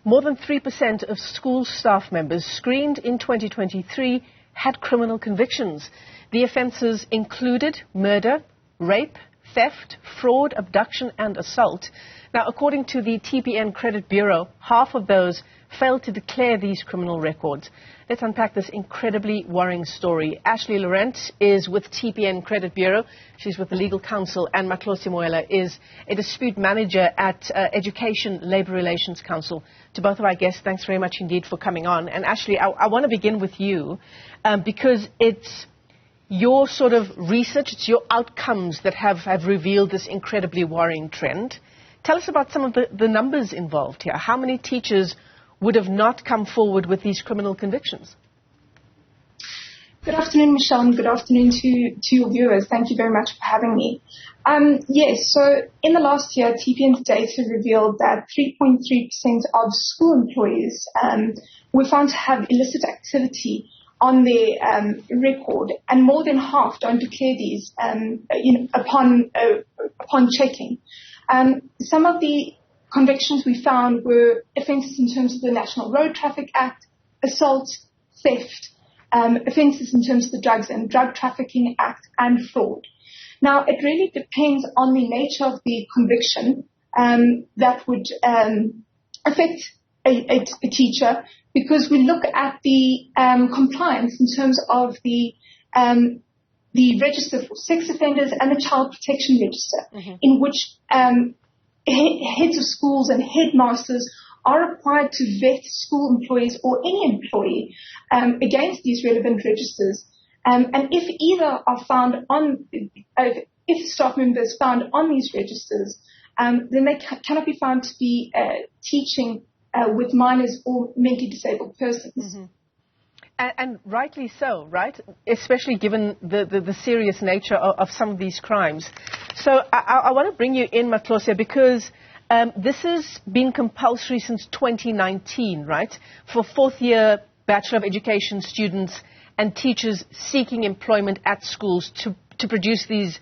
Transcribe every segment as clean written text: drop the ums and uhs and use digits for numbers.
more than 3% of school staff members screened in 2023 had criminal convictions. The offences included murder, rape, theft, fraud, abduction and assault. Now, according to the TPN Credit Bureau, half of those failed to declare these criminal records. Let's unpack this incredibly worrying story. Ashleigh Laurent is with TPN Credit Bureau. She's with the legal counsel, and Matlose Moela is a dispute manager at Education Labour Relations Council. To both of our guests, thanks very much indeed for coming on. And Ashleigh, I want to begin with you because it's your sort of research, it's your outcomes that have revealed this incredibly worrying trend. Tell us about some of the numbers involved here. How many teachers would have not come forward with these criminal convictions? Good afternoon, Michelle, and good afternoon to your viewers. Thank you very much for having me. Yes, so in the last year, TPN's data revealed that 3.3% of school employees were found to have illicit activity on their record, and more than half don't declare these upon checking. Some of the convictions we found were offences in terms of the National Road Traffic Act, assault, theft, offences in terms of the Drugs and Drug Trafficking Act, and fraud. Now, it really depends on the nature of the conviction that would affect a teacher, because we look at the compliance in terms of the register for sex offenders and the child protection register, in which heads of schools and headmasters are required to vet school employees or any employee against these relevant registers. And if either are found on, if staff members found on these registers, then they cannot be found to be teaching with minors or mentally disabled persons. And rightly so, right? Especially given the serious nature of some of these crimes. So I want to bring you in, Matlose, because this has been compulsory since 2019, right? For fourth-year Bachelor of Education students and teachers seeking employment at schools to produce these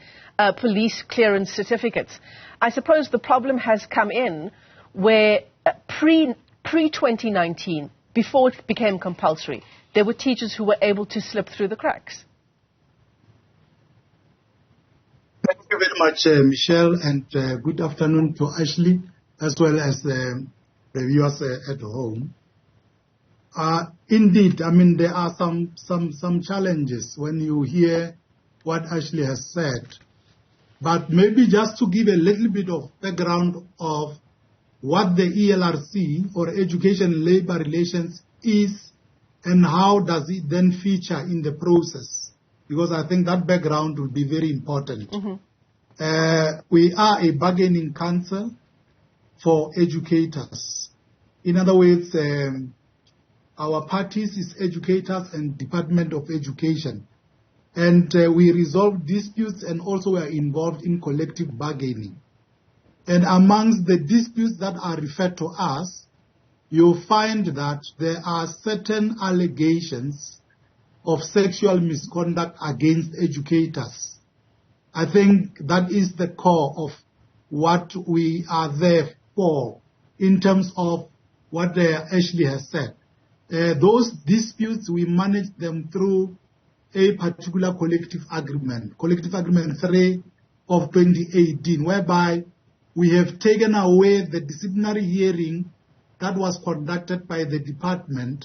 police clearance certificates. I suppose the problem has come in where pre-2019, before it became compulsory, there were teachers who were able to slip through the cracks. Thank you very much, Michelle, and good afternoon to Ashleigh, as well as the viewers at home. Indeed, I mean, there are some challenges when you hear what Ashleigh has said. But maybe just to give a little bit of background of what the ELRC, or Education and Labour Relations, is, and how does it then feature in the process? Because I think that background will be very important. We are a bargaining council for educators. In other words, our parties is educators and Department of Education. And we resolve disputes, and also we are involved in collective bargaining. And amongst the disputes that are referred to us, you'll find that there are certain allegations of sexual misconduct against educators. I think that is the core of what we are there for in terms of what Ashleigh has said. Those disputes, we manage them through a particular collective agreement 3 of 2018, whereby we have taken away the disciplinary hearing that was conducted by the department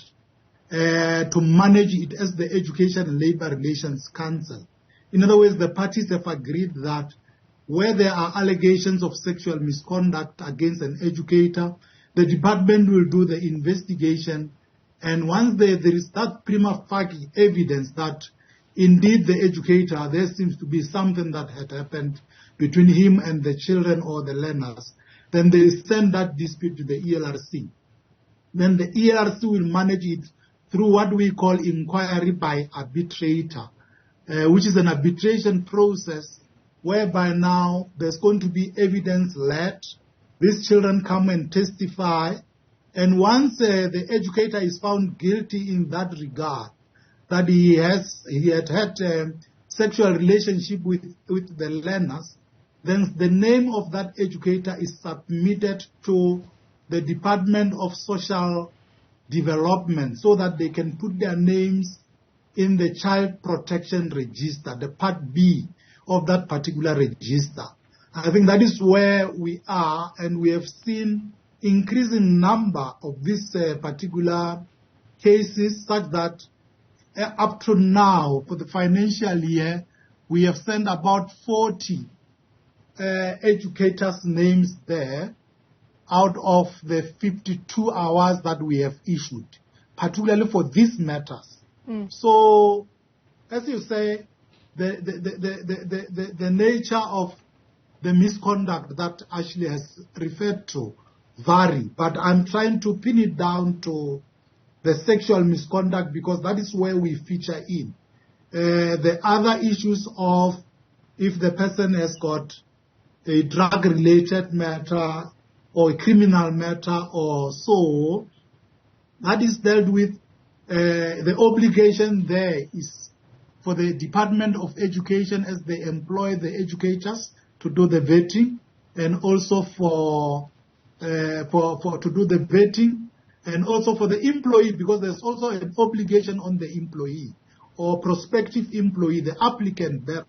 to manage it as the Education and Labour Relations Council. In other words, the parties have agreed that where there are allegations of sexual misconduct against an educator, the department will do the investigation, and once there is that prima facie evidence that indeed the educator, there seems to be something that had happened between him and the children or the learners, then they send that dispute to the ELRC. Then the ELRC will manage it through what we call inquiry by arbitrator, which is an arbitration process whereby now there's going to be evidence led. These children come and testify, and once the educator is found guilty in that regard, that he had sexual relationship with the learners, then the name of that educator is submitted to the Department of Social Development so that they can put their names in the Child Protection Register, the Part B of that particular register. I think that is where we are, and we have seen increasing number of these particular cases, such that up to now, for the financial year, we have sent about 40 educators' names there out of the 52 hours that we have issued, particularly for these matters. So, as you say, the nature of the misconduct that Ashleigh has referred to vary, but I'm trying to pin it down to the sexual misconduct because that is where we feature in. The other issues of if the person has got a drug-related matter or a criminal matter or so, that is dealt with. The obligation there is for the Department of Education as they employ the educators to do the vetting, and also for to do the vetting, and also for the employee, because there's also an obligation on the employee or prospective employee, the applicant, bears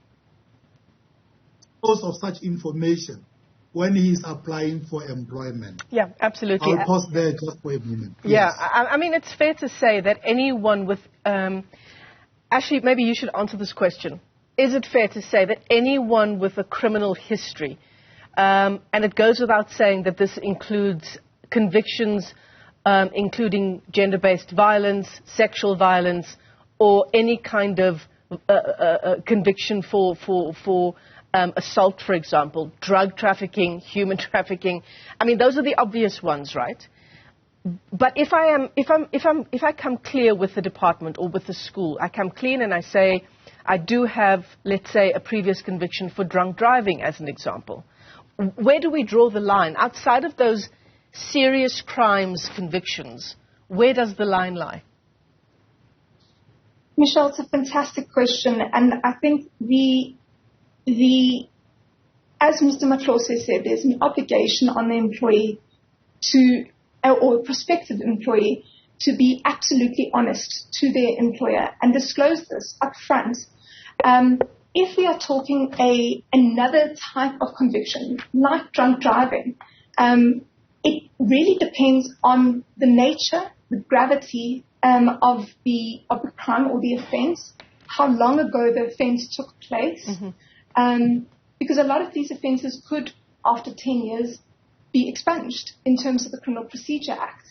of such information when he is applying for employment. Yeah, absolutely. I'll pause there just for a moment. Yeah, Yes. I mean, it's fair to say that anyone with... Ashleigh, maybe you should answer this question. Is it fair to say that anyone with a criminal history, and it goes without saying that this includes convictions including gender-based violence, sexual violence, or any kind of conviction for assault, for example, drug trafficking, human trafficking. I mean, those are the obvious ones, right? But if I come clear with the department or with the school, I come clean and I say, I do have, let's say, a previous conviction for drunk driving, as an example. Where do we draw the line? Outside of those serious crimes convictions, where does the line lie? Michelle, it's a fantastic question, and I think as Mr. Matlose said, there's an obligation on the employee or prospective employee to be absolutely honest to their employer and disclose this up front. If we are talking another type of conviction, like drunk driving, it really depends on the nature, the gravity of the crime or the offence, how long ago the offence took place, because a lot of these offences could, after 10 years, be expunged in terms of the Criminal Procedure Act.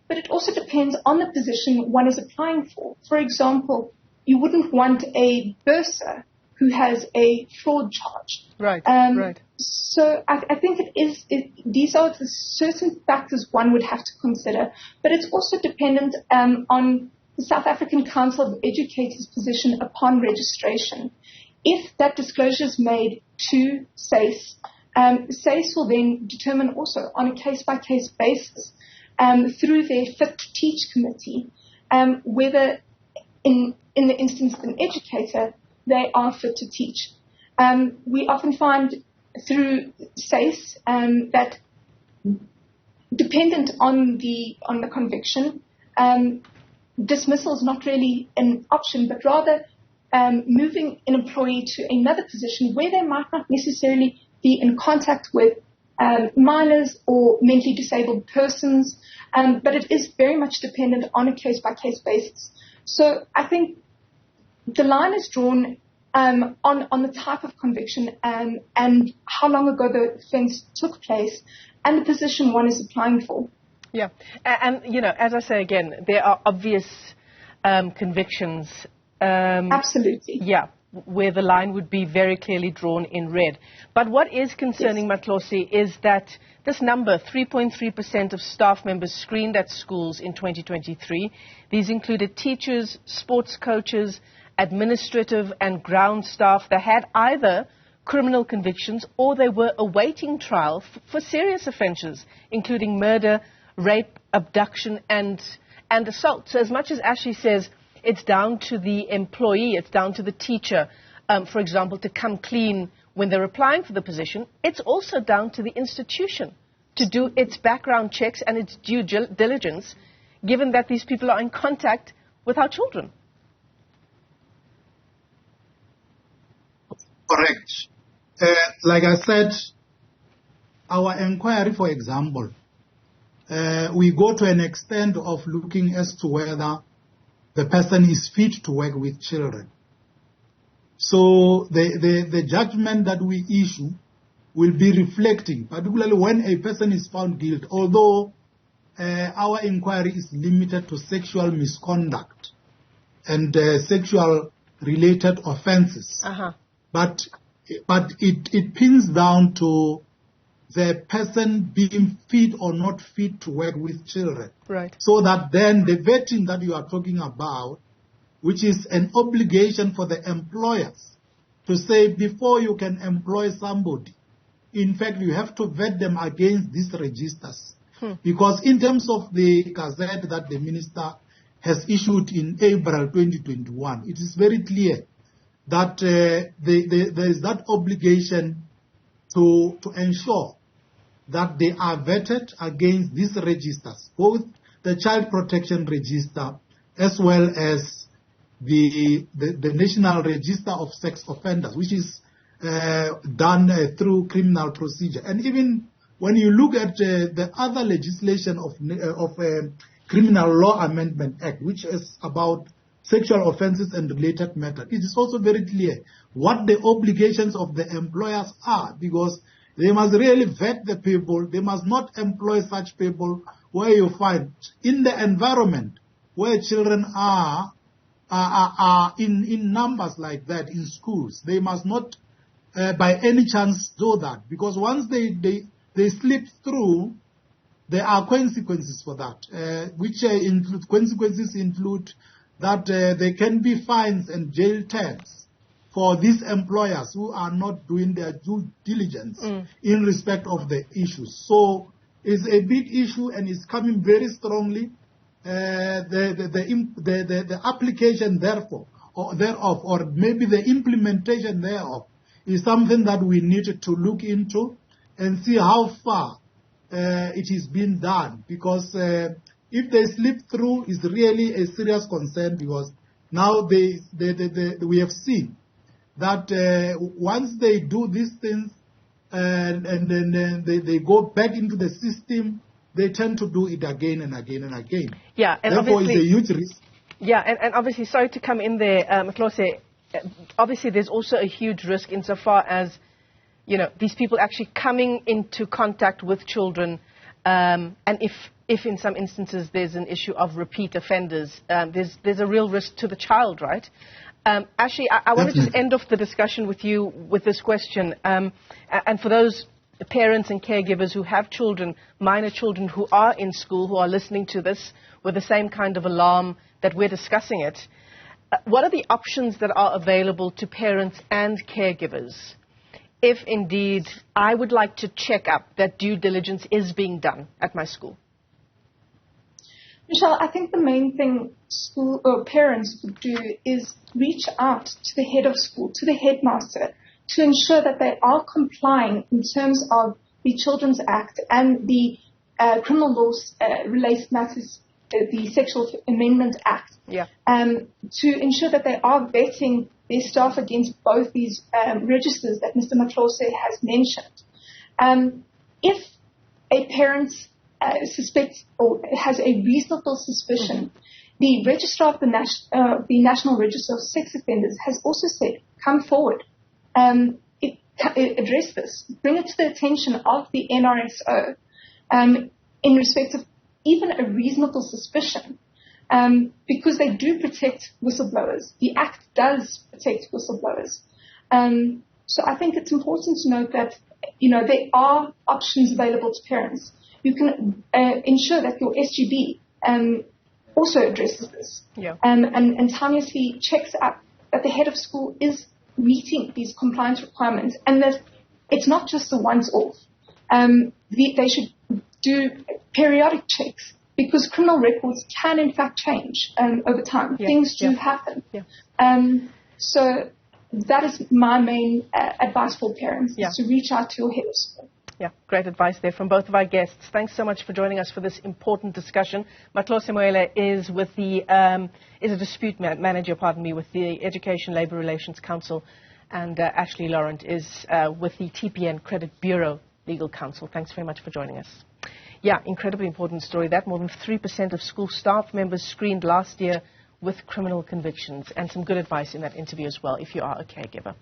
But it also depends on the position one is applying for. For example, you wouldn't want a bursar who has a fraud charge. Right, right. So I think these are the certain factors one would have to consider, but it's also dependent on the South African Council of Educators' position upon registration. If that disclosure is made to SACE, SACE will then determine also on a case-by-case basis through their Fit to Teach committee whether in the instance of an educator, they are fit to teach. We often find through SACE that dependent on the conviction, dismissal is not really an option, but rather moving an employee to another position where they might not necessarily be in contact with minors or mentally disabled persons, but it is very much dependent on a case-by-case basis. So I think the line is drawn on the type of conviction and how long ago the offence took place and the position one is applying for. Yeah, and you know, as I say again, there are obvious convictions. Absolutely. Yeah, where the line would be very clearly drawn in red. But what is concerning, yes, Matlose, is that this number, 3.3% of staff members screened at schools in 2023, these included teachers, sports coaches, administrative and ground staff that had either criminal convictions or they were awaiting trial for serious offences, including murder, rape, abduction and assault. So as much as Ashleigh says it's down to the employee, it's down to the teacher, for example, to come clean when they're applying for the position, it's also down to the institution to do its background checks and its due diligence, given that these people are in contact with our children? Correct. Like I said, our inquiry, for example, we go to an extent of looking as to whether the person is fit to work with children. So the judgment that we issue will be reflecting, particularly when a person is found guilty, although our inquiry is limited to sexual misconduct and sexual related offences. But it pins down to the person being fit or not fit to work with children. Right. So that then the vetting that you are talking about, which is an obligation for the employers to say before you can employ somebody, in fact, you have to vet them against these registers. Because in terms of the gazette that the minister has issued in April 2021, it is very clear that there is that obligation to ensure that they are vetted against these registers, both the Child Protection Register as well as the National Register of Sex Offenders, which is done through criminal procedure. And even when you look at the other legislation of Criminal Law Amendment Act, which is about sexual offences and related matters, it is also very clear what the obligations of the employers are, because they must really vet the people. They must not employ such people where you find in the environment where children are in numbers like that in schools. They must not by any chance do that, because once they slip through, there are consequences for that, which consequences include that there can be fines and jail terms for these employers who are not doing their due diligence in respect of the issues. So it's a big issue and it's coming very strongly. The application thereof, or maybe the implementation thereof, is something that we need to look into and see how far it is being done. Because if they slip through, it's really a serious concern, because now we have seen that once they do these things and then they go back into the system, they tend to do it again and again and again. Yeah, and therefore it's a huge risk. Yeah, and obviously, sorry to come in there, Matlose, obviously there's also a huge risk insofar as, you know, these people actually coming into contact with children, and if in some instances there's an issue of repeat offenders, there's a real risk to the child, right? Ashleigh, I want to just end off the discussion with you with this question. And for those parents and caregivers who have children, minor children who are in school, who are listening to this with the same kind of alarm that we're discussing it, what are the options that are available to parents and caregivers if indeed I would like to check up that due diligence is being done at my school? Michelle, I think the main thing school or parents would do is reach out to the head of school, to the headmaster, to ensure that they are complying in terms of the Children's Act and the criminal laws related matters, the Sexual Amendment Act, to ensure that they are vetting their staff against both these registers that Mr. Matlose has mentioned. If a parent suspects or has a reasonable suspicion, the registrar of the National Register of Sex Offenders has also said, come forward, address this, bring it to the attention of the NRSO in respect of even a reasonable suspicion, because they do protect whistleblowers. The Act does protect whistleblowers. So I think it's important to note that, you know, there are options available to parents. You can ensure that your SGB also addresses this and timeously checks up that the head of school is meeting these compliance requirements, and that it's not just a once-off. They should do periodic checks, because criminal records can in fact change over time. Things do happen. So that is my main advice for parents, is to reach out to your head of school. Yeah, great advice there from both of our guests. Thanks so much for joining us for this important discussion. Matlose Moela is a dispute manager, with the Education Labour Relations Council, and Ashleigh Laurent is with the TPN Credit Bureau Legal Counsel. Thanks very much for joining us. Yeah, incredibly important story that. More than 3% of school staff members screened last year with criminal convictions, and some good advice in that interview as well if you are a caregiver.